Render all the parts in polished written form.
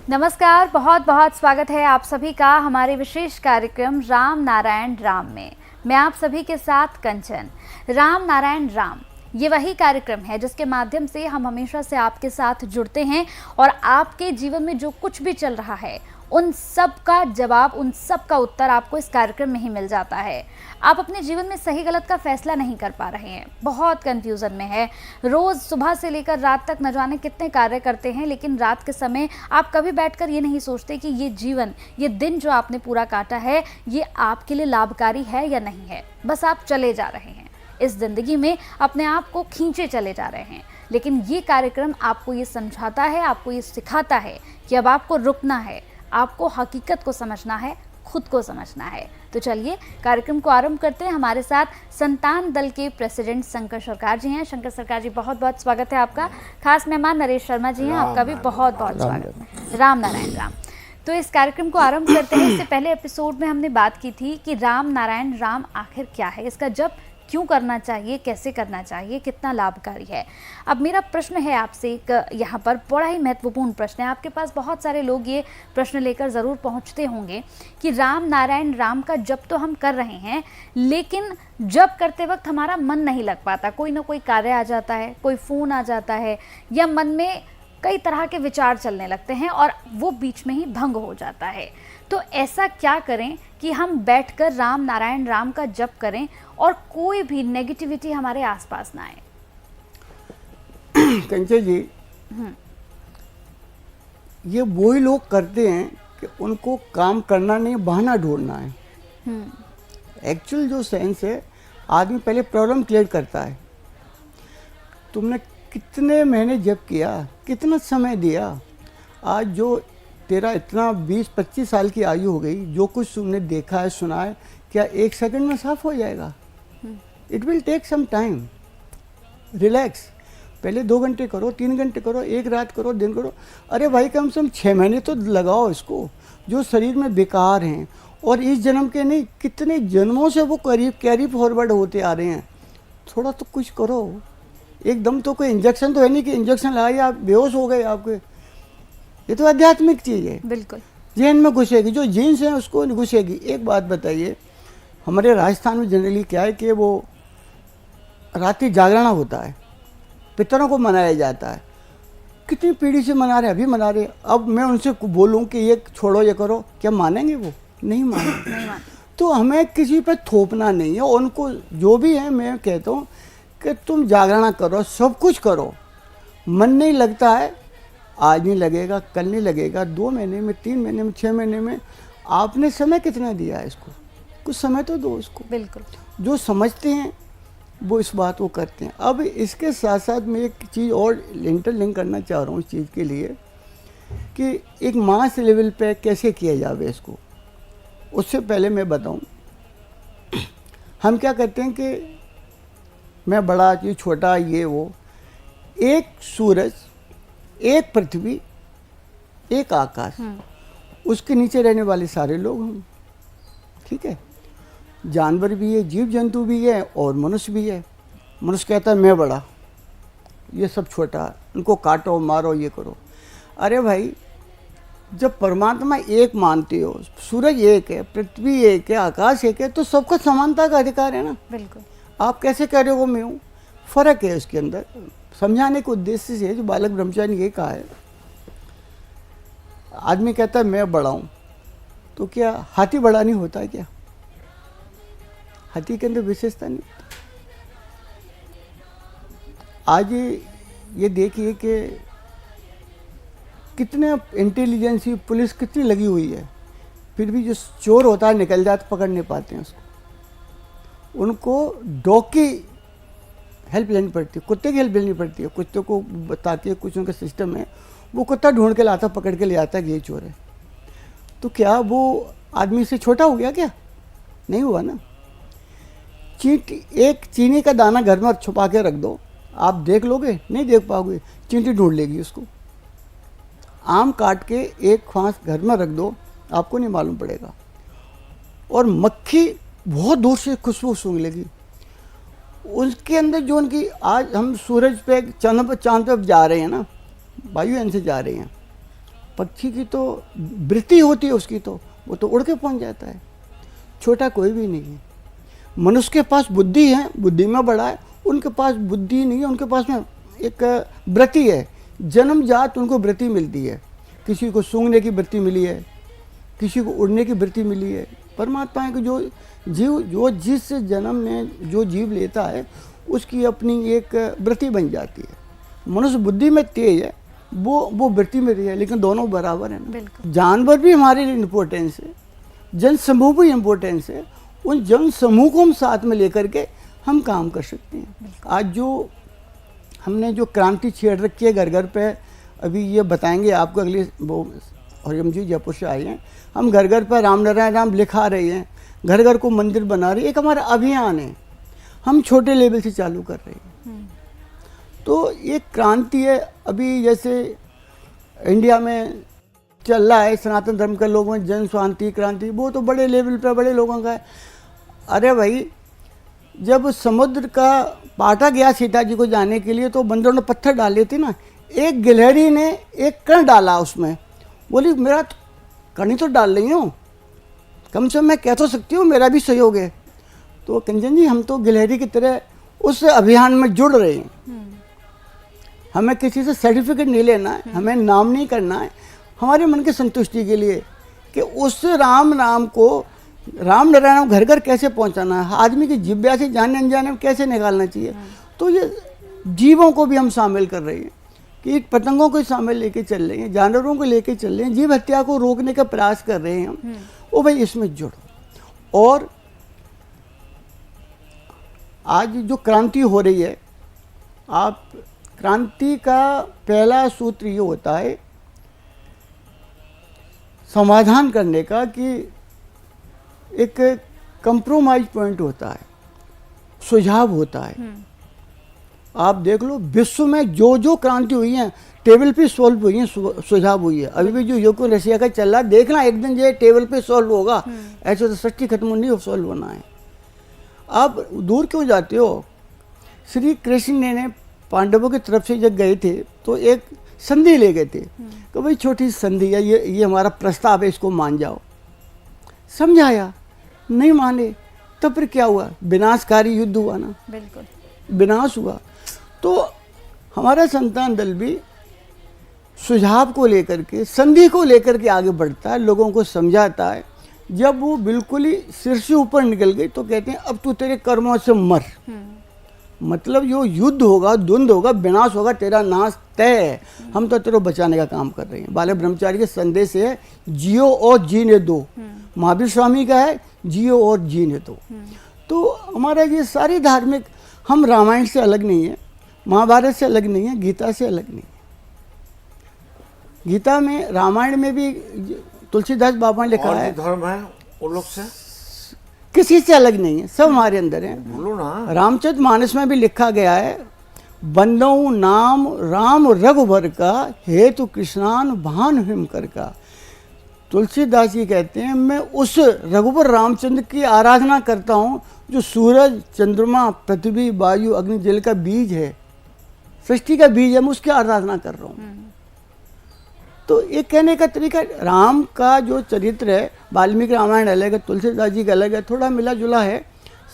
नमस्कार, बहुत बहुत स्वागत है आप सभी का हमारे विशेष कार्यक्रम राम नारायण राम में। मैं आप सभी के साथ कंचन। राम नारायण राम ये वही कार्यक्रम है जिसके माध्यम से हम हमेशा से आपके साथ जुड़ते हैं और आपके जीवन में जो कुछ भी चल रहा है उन सब का जवाब, उन सब का उत्तर आपको इस कार्यक्रम में ही मिल जाता है। आप अपने जीवन में सही गलत का फैसला नहीं कर पा रहे हैं, बहुत कंफ्यूजन में है, रोज़ सुबह से लेकर रात तक न जाने कितने कार्य करते हैं, लेकिन रात के समय आप कभी बैठकर ये नहीं सोचते कि ये जीवन, ये दिन जो आपने पूरा काटा है, ये आपके लिए लाभकारी है या नहीं है। बस आप चले जा रहे हैं इस ज़िंदगी में, अपने आप को खींचे चले जा रहे हैं। लेकिन ये कार्यक्रम आपको ये समझाता है, आपको ये सिखाता है कि अब आपको रुकना है, आपको हकीकत को समझना है, खुद को समझना है। तो चलिए कार्यक्रम को आरंभ करते हैं। हमारे साथ संतान दल के प्रेसिडेंट शंकर सरकार जी हैं। शंकर सरकार जी, बहुत बहुत स्वागत है आपका। खास मेहमान नरेश शर्मा जी हैं, आपका भी बहुत बहुत स्वागत है। राम नारायण राम। तो इस कार्यक्रम को आरंभ करते हैं। इससे पहले एपिसोड में हमने बात की थी कि राम नारायण राम आखिर क्या है, इसका जप क्यों करना चाहिए, कैसे करना चाहिए, कितना लाभकारी है। अब मेरा प्रश्न है आपसे एक, यहाँ पर बड़ा ही महत्वपूर्ण प्रश्न है। आपके पास बहुत सारे लोग ये प्रश्न लेकर ज़रूर पहुँचते होंगे कि राम नारायण राम का जप तो हम कर रहे हैं, लेकिन जप करते वक्त हमारा मन नहीं लग पाता, कोई ना कोई कार्य आ जाता है, कोई फ़ोन आ जाता है, या मन में कई तरह के विचार चलने लगते हैं और वो बीच में ही भंग हो जाता है। तो ऐसा क्या करें कि हम बैठकर राम नारायण राम का जप करें और कोई भी नेगेटिविटी हमारे आसपास ना आए? कंचे जी, ये वही लोग करते हैं कि उनको काम करना नहीं, बहाना ढूंढना है। एक्चुअल जो सेंस है, आदमी पहले प्रॉब्लम क्लियर करता है। तुमने कितने महीने जप किया, कितना समय दिया, आज जो तेरा इतना 20-25 साल की आयु हो गई, जो कुछ तुमने देखा है, सुना है, क्या एक सेकंड में साफ हो जाएगा? It will take some time. Relax, पहले 2 घंटे करो, 3 घंटे करो, एक रात करो, दिन करो। अरे भाई, कम से कम 6 महीने तो लगाओ इसको। जो शरीर में बेकार हैं और इस जन्म के नहीं, कितने जन्मों से वो कैरी फॉरवर्ड होते आ रहे हैं। थोड़ा तो कुछ करो। एकदम तो कोई इंजेक्शन तो है नहीं कि इंजेक्शन लगाइए आप बेहोश हो गए आपके। ये तो आध्यात्मिक चीज़ है, बिल्कुल जेन में घुसेगी, जो जीन्स है उसको घुसेगी। एक बात बताइए, हमारे राजस्थान में जनरली क्या है कि वो रात्रि जागरण होता है, पितरों को मनाया जाता है। कितनी पीढ़ी से मना रहे, अभी मना रहे। अब मैं उनसे बोलूं कि ये छोड़ो, ये करो, क्या मानेंगे? वो नहीं मानेंगे। तो हमें किसी पे थोपना नहीं है। उनको जो भी है, मैं कहता हूँ कि तुम जागरण करो, सब कुछ करो। मन नहीं लगता है, आज नहीं लगेगा, कल नहीं लगेगा, 2 महीने में, 3 महीने में, 6 महीने में। आपने समय कितना दिया है इसको? कुछ समय तो दो इसको। बिल्कुल। जो समझते हैं वो इस बात को करते हैं। अब इसके साथ साथ मैं एक चीज़ और इंटरलिंक करना चाह रहा हूँ इस चीज़ के लिए कि एक मास लेवल पे कैसे किया जाए इसको। उससे पहले मैं बताऊँ, हम क्या करते हैं कि मैं बड़ा, ये छोटा, ये वो, एक सूरज, एक पृथ्वी, एक आकाश, उसके नीचे रहने वाले सारे लोग हम। ठीक है, जानवर भी है, जीव जंतु भी है और मनुष्य भी है। मनुष्य कहता है मैं बड़ा, ये सब छोटा, इनको काटो, मारो, ये करो। अरे भाई, जब परमात्मा एक मानते हो, सूरज एक है, पृथ्वी एक है, आकाश एक है, तो सबका समानता का अधिकार है ना। बिल्कुल। आप कैसे कह रहे हो मैं हूँ? फर्क है उसके अंदर। समझाने के उद्देश्य से जो बालक ब्रह्मचारी ने ये कहा है, आदमी कहता है मैं बड़ा हूँ, तो क्या हाथी बड़ा नहीं होता है क्या? हाथी के अंदर विशेषता नहीं होती। आज ये देखिए कि कितने इंटेलिजेंसी, पुलिस कितनी लगी हुई है, फिर भी जो चोर होता है निकल जाता, पकड़ नहीं पाते हैं उसको। उनको डॉग की हेल्प लेनी पड़ती है, कुत्ते की हेल्प लेनी पड़ती है। कुत्ते को बताती है, कुछ उनका सिस्टम है, वो कुत्ता ढूंढ के लाता, पकड़ के ले आता है, ये चोर है। तो क्या वो आदमी से छोटा हो गया? क्या नहीं हुआ ना। चींटी, एक चीनी का दाना घर में छुपा के रख दो, आप देख लोगे? नहीं देख पाओगे, चींटी ढूंढ लेगी उसको। आम काट के एक फांस घर में रख दो, आपको नहीं मालूम पड़ेगा। और मक्खी बहुत दूर से खुशबू सूंघ लेगी। उसके अंदर जो उनकी, आज हम सूरज पे, चांद पे जा रहे हैं ना, वायुयान से जा रहे हैं, पक्षी की तो वृत्ति होती है उसकी, तो वो तो उड़ के पहुंच जाता है। छोटा कोई भी नहीं है। मनुष्य के पास बुद्धि है, बुद्धि में बड़ा है, उनके पास बुद्धि नहीं है, उनके पास में एक वृत्ति है। जन्मजात उनको वृत्ति मिलती है। किसी को सूंघने की वृत्ति मिली है, किसी को उड़ने की वृत्ति मिली है। परमात्मा के जो जिस जन्म में जो जीव लेता है उसकी अपनी एक वृत्ति बन जाती है। मनुष्य बुद्धि में तेज है, वो वृत्ति में रही है, लेकिन दोनों बराबर हैं। बिल्कुल। जानवर भी हमारे लिए इम्पोर्टेंस है, जन समूह भी इम्पोर्टेंस है। उन जन समूह को हम साथ में लेकर के हम काम कर सकते हैं। आज जो हमने जो क्रांति छेड़ रखी है घर घर पे, अभी ये बताएंगे आपको अगले, वो हरियम जी जयपुर से आए हैं। हम घर घर पर राम नारायण राम लिखा रहे हैं, घर घर को मंदिर बना रहे हैं। एक हमारा अभियान है, हम छोटे लेवल से चालू कर रहे हैं। तो ये क्रांति है। अभी जैसे इंडिया में चल रहा है सनातन धर्म के लोगों में जन शांति क्रांति, वो तो बड़े लेवल पर बड़े लोगों का है। अरे भाई, जब समुद्र का पाटा गया सीता जी को जाने के लिए तो बंदरों ने पत्थर डाले थे ना, एक गिलहरी ने एक कण डाला उसमें, बोली मेरा कण ही तो डाल रही हूँ, कम से कम मैं कह तो सकती हूँ मेरा भी सहयोग है। तो कंचन जी, हम तो गिलहरी की तरह उस अभियान में जुड़ रहे हैं। हमें किसी से सर्टिफिकेट नहीं लेना है, हमें नाम नहीं करना है, हमारे मन की संतुष्टि के लिए कि उस राम नाम को, राम नारायण घर घर कैसे पहुंचाना है, आदमी की जिज्ञासा से जाने अनजाने में कैसे निकालना चाहिए। तो ये जीवों को भी हम शामिल कर रहे हैं, कीट पतंगों को शामिल लेके चल रहे हैं, जानवरों को लेके चल रहे हैं, जीव हत्या को रोकने का प्रयास कर रहे हैं हम। ओ भाई, इसमें जुड़ो। और आज जो क्रांति हो रही है, आप क्रांति का पहला सूत्र ये होता है समाधान करने का, कि एक कंप्रोमाइज पॉइंट होता है, सुझाव होता है। आप देख लो, विश्व में जो जो क्रांति हुई है टेबल पे सॉल्व हुई है, सुझाव हुई है। अभी भी जो यूक्रेन रशिया का चल रहा है, देखना एक दिन ये टेबल पे सॉल्व होगा। ऐसे तो सृष्टि खत्म नहीं, सॉल्व होना है। आप दूर क्यों जाते हो? श्री कृष्ण ने पांडवों की तरफ से जब गए थे तो एक संधि ले गए थे कि भाई छोटी संधि है, ये हमारा प्रस्ताव है, इसको मान जाओ। समझाया, नहीं माने, तो फिर क्या हुआ? विनाशकारी युद्ध हुआ ना, बिल्कुल विनाश हुआ। तो हमारा संतान दल भी सुझाव को लेकर के, संधि को लेकर के आगे बढ़ता है, लोगों को समझाता है। जब वो बिल्कुल ही सिर से ऊपर निकल गई तो कहते हैं अब तू तेरे कर्मों से मर। मतलब जो युद्ध होगा, द्वंद होगा, विनाश होगा, तेरा नाश तय है। हम तो तेरे बचाने का काम कर रहे हैं। बाले ब्रह्मचारी के संदेश है जियो और जीने दो। महावीर स्वामी का है जियो और जीने दो। तो हमारा ये सारी धार्मिक, हम रामायण से अलग नहीं है, महाभारत से अलग नहीं है, गीता से अलग नहीं है। गीता में, रामायण में भी तुलसीदास बाबा ने लिखा है, धर्म है उन लोग से किसी से अलग नहीं है, सब हमारे अंदर है। बोलो ना। रामचरित मानस में भी लिखा गया है, बंदौ नाम राम रघुबर का, हेतु कृष्णान भान हिमकर का। तुलसीदास जी कहते हैं, मैं उस रघुबर रामचंद्र की आराधना करता हूँ जो सूरज, चंद्रमा, पृथ्वी, वायु, अग्नि, जल का बीज है, सृष्टि का बीज है, मैं उसकी आराधना कर रहा हूँ। तो ये कहने का तरीका, राम का जो चरित्र है, वाल्मीकि रामायण अलग है, तुलसीदास जी का अलग है, थोड़ा मिला जुला है।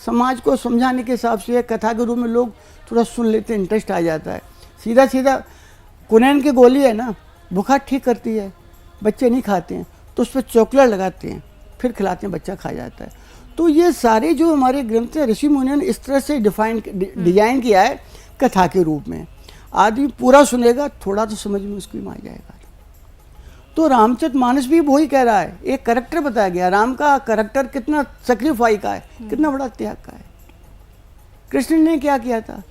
समाज को समझाने के हिसाब से कथा के रूप में लोग थोड़ा सुन लेते हैं, इंटरेस्ट आ जाता है। सीधा सीधा कुनैन की गोली है ना, बुखार ठीक करती है, बच्चे नहीं खाते हैं तो उस पर चॉकलेट लगाते हैं, फिर खिलाते हैं, बच्चा खा जाता है। तो ये सारे जो हमारे ग्रंथ हैं, ऋषि मुनियों ने इस तरह से डिजाइन किया है कथा के रूप में। आदमी पूरा सुनेगा, थोड़ा तो समझ में उसको आ जाएगा। तो रामचरित मानस भी वही कह रहा है, एक करैक्टर बताया गया, राम का करैक्टर कितना सेक्रीफाई का है, कितना बड़ा त्याग का है। कृष्ण ने क्या किया था?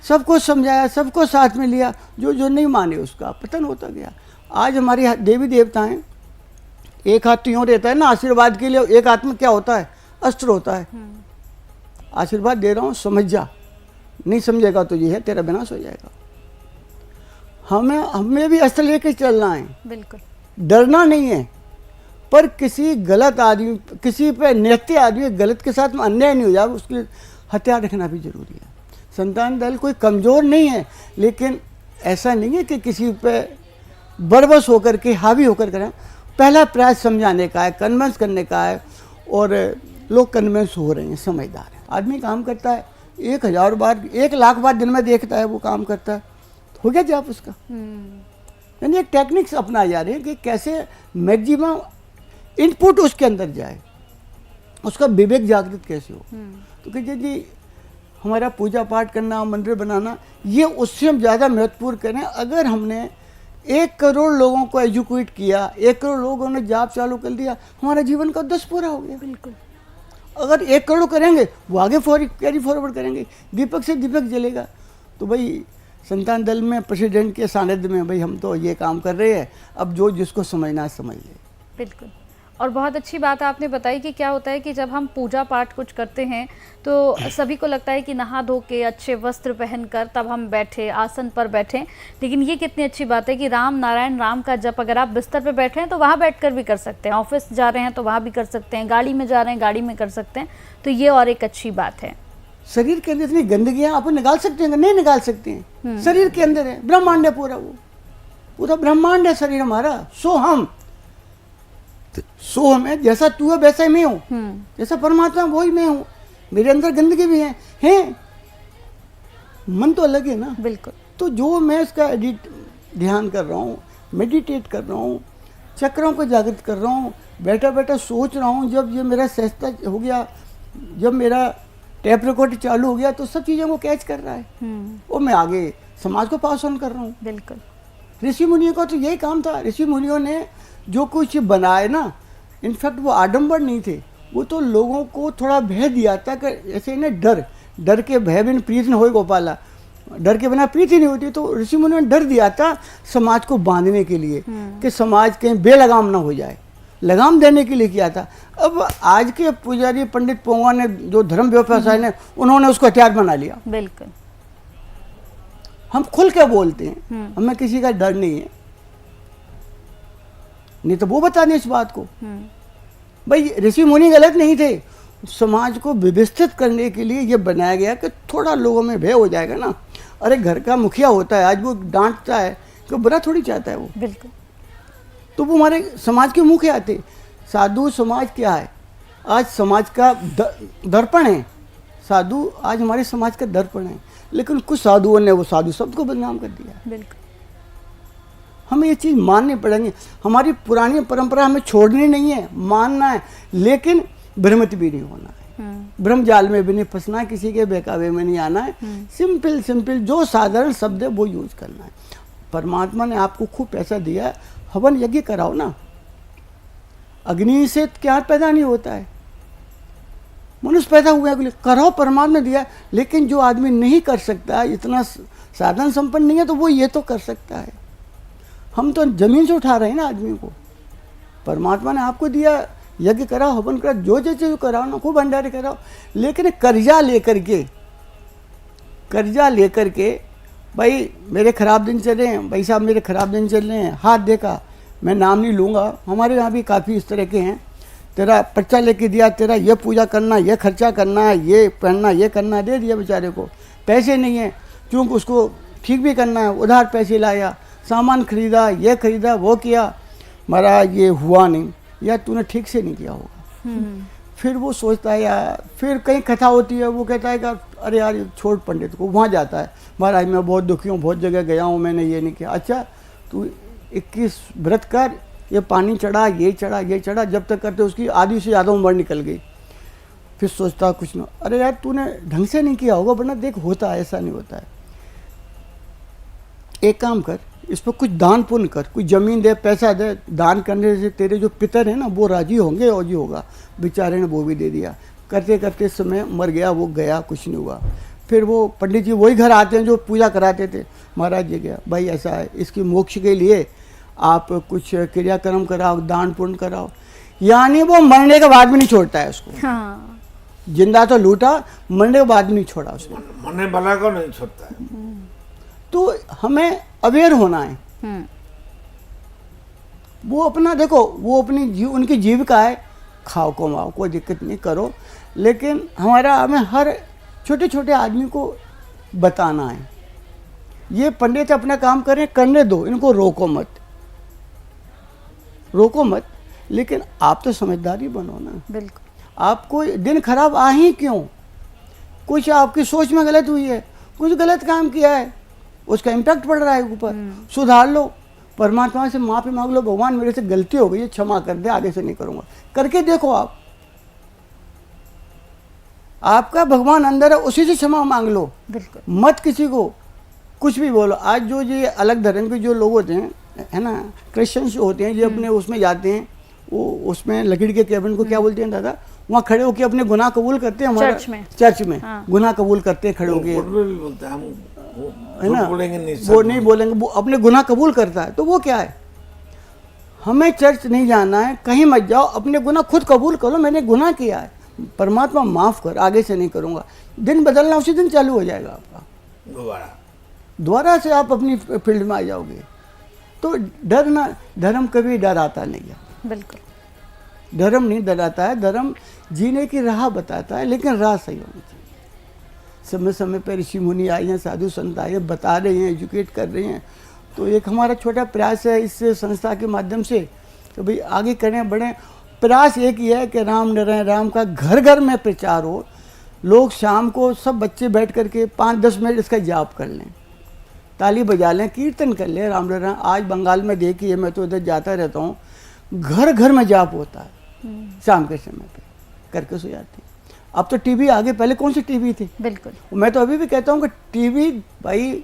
सबको समझाया, सबको साथ में लिया, जो नहीं माने उसका पतन होता गया। आज हमारी देवी देवता हैं, एक हाथ तो यूँ रहता है ना आशीर्वाद के लिए, एक हाथ में क्या होता है? अस्त्र होता है। आशीर्वाद दे रहा हूँ, समझ जा, नहीं समझेगा तो ये है तेरा विनाश हो जाएगा। हमें भी अस्त्र लेके चलना है, बिल्कुल, डरना नहीं है। पर किसी गलत आदमी, किसी पे निहत्थे आदमी गलत के साथ में अन्याय नहीं हो जाए, उसके लिए हथियार रखना भी जरूरी है। संतान दल कोई कमज़ोर नहीं है, लेकिन ऐसा नहीं है कि किसी पे बरबस होकर के हावी होकर करें। पहला प्रयास समझाने का है, कन्विंस करने का है, और लोग कन्विंस हो रहे हैं, समझदार हैं। आदमी काम करता है 1000 बार, 1,00,000 बार दिन में देखता है, वो काम करता है, हो गया जॉब उसका। यानी एक टेक्निक्स अपनाई जा रही है कि कैसे मैक्सिमम इनपुट उसके अंदर जाए, उसका विवेक जागृत कैसे हो। तो कहते जी हमारा पूजा पाठ करना, मंदिर बनाना, ये उससे हम ज़्यादा महत्वपूर्ण करें। अगर हमने 1 करोड़ लोगों को एजुकेट किया, 1 करोड़ लोगों ने जॉब चालू कर दिया, हमारा जीवन का 10 पूरा हो गया। बिल्कुल। अगर 1 करोड़ करेंगे, वो आगे कैरी फॉरवर्ड करेंगे, दीपक से दीपक जलेगा। तो भाई संतान दल में प्रेसिडेंट के सानिध्य में भाई हम तो ये काम कर रहे हैं, अब जो जिसको समझना है समझ ले। बिल्कुल। और बहुत अच्छी बात आपने बताई कि क्या होता है कि जब हम पूजा पाठ कुछ करते हैं तो सभी को लगता है कि नहा धो के अच्छे वस्त्र पहनकर तब हम बैठे, आसन पर बैठें, लेकिन ये कितनी अच्छी बात है कि राम नारायण राम का जप अगर आप बिस्तर पे बैठे हैं तो वहाँ बैठकर भी कर सकते हैं, ऑफिस जा रहे हैं तो वहाँ भी कर सकते हैं, गाड़ी में जा रहे हैं गाड़ी में कर सकते हैं, तो ये और एक अच्छी बात है। शरीर के अंदर इतनी गंदगी आप निकाल सकते हैं? नहीं निकाल सकते हैं। शरीर के अंदर है, ब्रह्मांड है पूरा, वो पूरा ब्रह्मांड है शरीर हमारा। सो हम है, जैसा तू है वैसा ही मैं हूँ, जैसा परमात्मा वही मैं हूँ। मेरे अंदर गंदगी भी है, मन तो अलग है ना। बिल्कुल। तो जो मैं इसका ध्यान कर रहा हूँ, मेडिटेट कर रहा हूँ, चक्रों को जागृत कर रहा हूँ, बैठा बैठा सोच रहा हूँ, जब ये मेरा सहजता हो गया, जब मेरा टैप रिकॉर्ड चालू हो गया, तो सब चीज़ों को कैच कर रहा है और मैं आगे समाज को पास ऑन कर रहा हूँ। बिल्कुल। ऋषि मुनियों का तो यही काम था। ऋषि मुनियों ने जो कुछ बनाए ना, इनफैक्ट वो आडंबर नहीं थे, वो तो लोगों को थोड़ा भय दिया था कि ऐसे इन्हें डर के भय बिन प्रीत न होए गोपाला, डर के बिना प्रीति नहीं होती। तो ऋषि मुनियों ने डर दिया था समाज को बांधने के लिए कि समाज कहीं बेलगाम ना हो जाए, लगाम देने के लिए किया था। अब आज के पुजारी पंडित पोंगा ने जो धर्म व्यवसाय ने, उन्होंने उसको हथियार बना लिया। बिल्कुल। हम खुल के बोलते हैं, हमें किसी का डर नहीं है, नहीं तो वो बता दें इस बात को। भाई ऋषि मुनि गलत नहीं थे, समाज को व्यवस्थित करने के लिए ये बनाया गया कि थोड़ा लोगों में भय हो जाएगा ना। अरे घर का मुखिया होता है, आज वो डांटता है कि बुरा थोड़ी चाहता है वो। बिल्कुल। तो वो हमारे समाज के मुखिया थे। साधु समाज क्या है? आज समाज का दर्पण है। साधु आज हमारे समाज का दर्पण है, लेकिन कुछ साधुओं ने वो साधु शब्द को बदनाम कर दिया। बिल्कुल। हमें ये चीज़ माननी पड़ेगी। हमारी पुरानी परंपरा हमें छोड़नी नहीं है, मानना है, लेकिन भ्रमित भी नहीं होना है, भ्रम जाल में भी नहीं फंसना है, किसी के बहकावे में नहीं आना है। सिंपल जो साधारण शब्द है वो यूज करना है। परमात्मा ने आपको खूब पैसा दिया है, हवन यज्ञ कराओ ना। अग्नि से क्या पैदा नहीं होता है, मनुष्य पैदा हुआ है, कराओ, परमात्मा ने दिया। लेकिन जो आदमी नहीं कर सकता, इतना साधन संपन्न नहीं है, तो वो ये तो कर सकता है। हम तो जमीन से उठा रहे हैं ना आदमी को। परमात्मा ने आपको दिया, यज्ञ कराओ, हवन कराओ, जो जो कराओ ना, खूब भंडारे कराओ। लेकिन कर्जा लेकर के भाई मेरे खराब दिन चल रहे हैं, भाई साहब मेरे खराब दिन चल रहे हैं, हाथ देखा, मैं नाम नहीं लूँगा, हमारे यहाँ भी काफ़ी इस तरह के हैं, तेरा पर्चा लेके दिया, तेरा ये पूजा करना, ये खर्चा करना, ये पहनना, ये करना, दे दिया बेचारे को। पैसे नहीं है, क्योंकि उसको ठीक भी करना है, उधार पैसे लाया, सामान खरीदा, ये खरीदा, वो किया, महाराज ये हुआ नहीं, या तूने ठीक से नहीं किया होगा। फिर वो सोचता है यार, फिर कहीं कथा होती है, वो कहता है कि अरे यार छोड़ पंडित को, वहाँ जाता है, महाराज मैं बहुत दुखी हूँ, बहुत जगह गया हूँ, मैंने ये नहीं किया। अच्छा तू 21 व्रत कर, ये पानी चढ़ा, ये चढ़ा, जब तक करते उसकी आधी से ज़्यादा उम्र निकल गई। फिर सोचता कुछ ना, अरे यार तूने ढंग से नहीं किया होगा, वरना देख होता है, ऐसा नहीं होता है। एक काम कर, इस पर कुछ दान पुण्य कर, कुछ ज़मीन दे, पैसा दे, दान करने से तेरे जो पितर हैं ना वो राजी होंगे, और जी होगा। बेचारे ने वो भी दे दिया, करते करते समय मर गया, वो गया, कुछ नहीं हुआ। फिर वो पंडित जी वही घर आते हैं जो पूजा कराते थे, महाराज जी गया, भाई ऐसा है, इसकी मोक्ष के लिए आप कुछ क्रियाक्रम कराओ, दान पुण्य कराओ। यानी वो मरने के बाद भी नहीं छोड़ता है उसको। हाँ। जिंदा तो लूटा, मरने के बाद भी नहीं छोड़ा उसको, मरने वाला को नहीं छोड़ता है। तो हमें अवेयर होना है। वो अपना देखो, वो अपनी उनकी जीविका है, खाओ कमाओ, कोई दिक्कत नहीं, करो। लेकिन हमें हर छोटे छोटे आदमी को बताना है, ये पंडित अपना काम करें, करने दो, इनको रोको मत। रोको मत, लेकिन आप तो समझदारी बनो ना। बिल्कुल। आपको दिन खराब आ ही क्यों? कुछ आपकी सोच में गलत हुई है, कुछ गलत काम किया है, उसका इम्पैक्ट पड़ रहा है ऊपर, सुधार लो, परमात्मा से माफ़ी मांग लो, भगवान मेरे से गलती हो गई है, क्षमा कर दे, आगे से नहीं करूँगा। करके देखो आप, आपका भगवान अंदर है, उसी से क्षमा मांग लो। बिल्कुल। मत किसी को कुछ भी बोलो। आज जो ये अलग धर्म के जो लोग होते हैं, है ना, क्रिश्चियंस जो होते हैं, ये अपने उसमें जाते हैं, वो उसमें लकड़ी के केबिन को क्या बोलते हैं दादा, वहाँ खड़े होकर अपने गुनाह कबूल करते हैं। हमारा चर्च में हाँ। गुनाह कबूल करते हैं खड़े होके, भी बोलते हैं हम, है ना, बोलेंगे नहीं, वो नहीं बोलेंगे, वो अपने गुनाह कबूल करता है। तो वो क्या है, हमें चर्च नहीं जाना है, कहीं मत जाओ, अपने गुनाह खुद कबूल करो, मैंने गुनाह किया है, परमात्मा माफ़ कर, आगे से नहीं करूँगा। दिन बदलना उसी दिन चालू हो जाएगा आपका, दोबारा से आप अपनी फील्ड में आ जाओगे। तो डरना, धर्म कभी डराता नहीं है। बिल्कुल। धर्म नहीं डराता है, धर्म जीने की राह बताता है, लेकिन राह सही होनी चाहिए। समय समय पर ऋषि मुनि आए हैं, साधु संत आए हैं, बता रहे हैं, एजुकेट कर रहे हैं। तो एक हमारा छोटा प्रयास है इस संस्था के माध्यम से, तो भाई आगे करें, बढ़ें। प्रयास एक ही है कि राम नारायण राम का घर घर में प्रचार हो। लोग शाम को सब बच्चे बैठ करके 5-10 मिनट इसका जाप कर लें, ताली बजा लें, कीर्तन कर लें, राम नारायण। आज बंगाल में देखिए, मैं तो इधर जाता रहता हूँ, घर घर में जाप होता है शाम के समय पे, करके सो जाते हैं। अब तो टीवी आ गए, पहले कौन सी टीवी थी? बिल्कुल। मैं तो अभी भी कहता हूँ कि टीवी भाई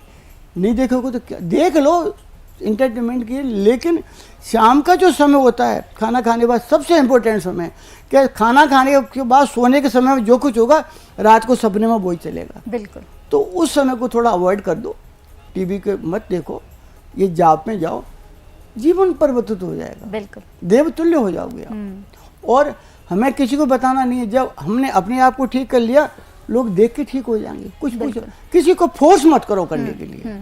नहीं देखोगे तो क्या, देख लो इंटरटेनमेंट की, लेकिन शाम का जो समय होता है खाना खाने के बाद, सबसे इम्पोर्टेंट समय है कि खाना खाने के बाद सोने के समय में जो कुछ होगा रात को सपने में वही चलेगा। बिल्कुल। तो उस समय को थोड़ा अवॉइड कर दो, टीवी के मत देखो, ये जाप में जाओ, जीवन परिवर्तित हो जाएगा, बिल्कुल देवतुल्य हो जाओगे आप। और हमें किसी को बताना नहीं है, जब हमने अपने आप को ठीक कर लिया, लोग देख के ठीक हो जाएंगे। कुछ किसी को फोर्स मत करो करने के लिए।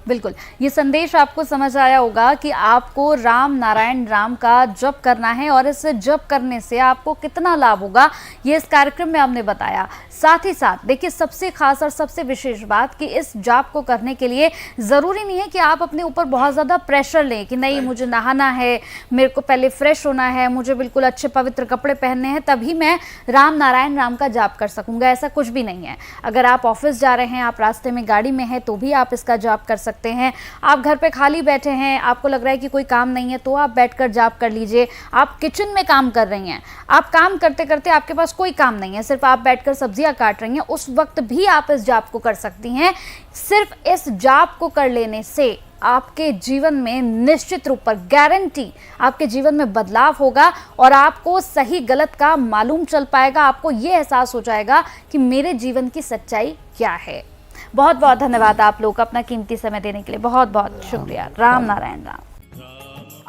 बिल्कुल, ये संदेश आपको समझ आया होगा कि आपको राम नारायण राम का जप करना है और इस जप करने से आपको कितना लाभ होगा, ये इस कार्यक्रम में हमने बताया। साथ ही साथ देखिए, सबसे खास और सबसे विशेष बात कि इस जाप को करने के लिए ज़रूरी नहीं है कि आप अपने ऊपर बहुत ज़्यादा प्रेशर लें कि नहीं मुझे नहाना है, मेरे को पहले फ्रेश होना है, मुझे बिल्कुल अच्छे पवित्र कपड़े पहनने हैं, तभी मैं राम नारायण राम का जाप कर सकूंगा। ऐसा कुछ भी नहीं है। अगर आप ऑफिस जा रहे हैं, आप रास्ते में गाड़ी में हैं, तो भी आप इसका जाप कर सकते हैं। आप घर पे खाली बैठे हैं, आपको लग रहा है कि कोई काम नहीं है, तो आप बैठकर जाप कर लीजिए। आप किचन में काम कर रही हैं, आप काम करते करते आपके पास कोई काम नहीं है, सिर्फ आप बैठकर सब्जियां काट रही हैं, उस वक्त भी आप इस जाप को कर सकती हैं। सिर्फ इस जाप को कर लेने से आपके जीवन में निश्चित रूप पर गारंटी आपके जीवन में बदलाव होगा और आपको सही गलत का मालूम चल पाएगा। आपको ये एहसास हो जाएगा कि मेरे जीवन की सच्चाई क्या है। बहुत बहुत धन्यवाद आप लोग अपना कीमती समय देने के लिए, बहुत बहुत शुक्रिया। राम नारायण राम।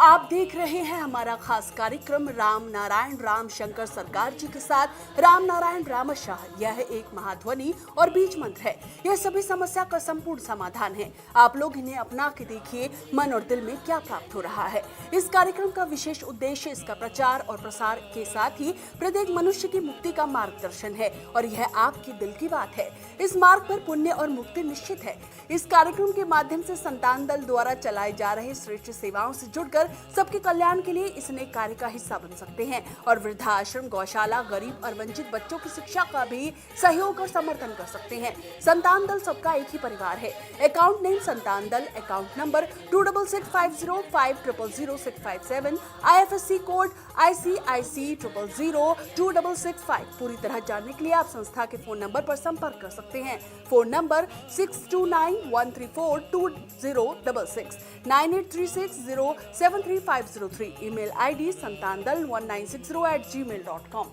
आप देख रहे हैं हमारा खास कार्यक्रम राम नारायण राम शंकर सरकार जी के साथ राम नारायण रामशाह। यह एक महाध्वनि और बीज मंत्र है। यह सभी समस्या का संपूर्ण समाधान है। आप लोग इन्हें अपना के देखिए, मन और दिल में क्या प्राप्त हो रहा है। इस कार्यक्रम का विशेष उद्देश्य इसका प्रचार और प्रसार के साथ ही प्रत्येक मनुष्य की मुक्ति का मार्गदर्शन है और यह आपके दिल की बात है। इस मार्ग पर पुण्य और मुक्ति निश्चित है। इस कार्यक्रम के माध्यम से संतान दल द्वारा चलाए जा रहे श्रेष्ठ सेवाओं से जुड़कर सबके कल्याण के लिए इस नेक कार्य का हिस्सा बन सकते हैं और वृद्धाश्रम, गौशाला, गरीब और वंचित बच्चों की शिक्षा का भी सहयोग और समर्थन कर सकते हैं। संतान दल सबका एक ही परिवार है। अकाउंट नेम संतान दल, account number 266505000657, IFSC code ICIC 000265। पूरी तरह जानने के लिए आप संस्था के फोन नंबर पर संपर्क कर सकते हैं। Phone number 6291342066, 9836073503। Email ID santandal1960@gmail.com।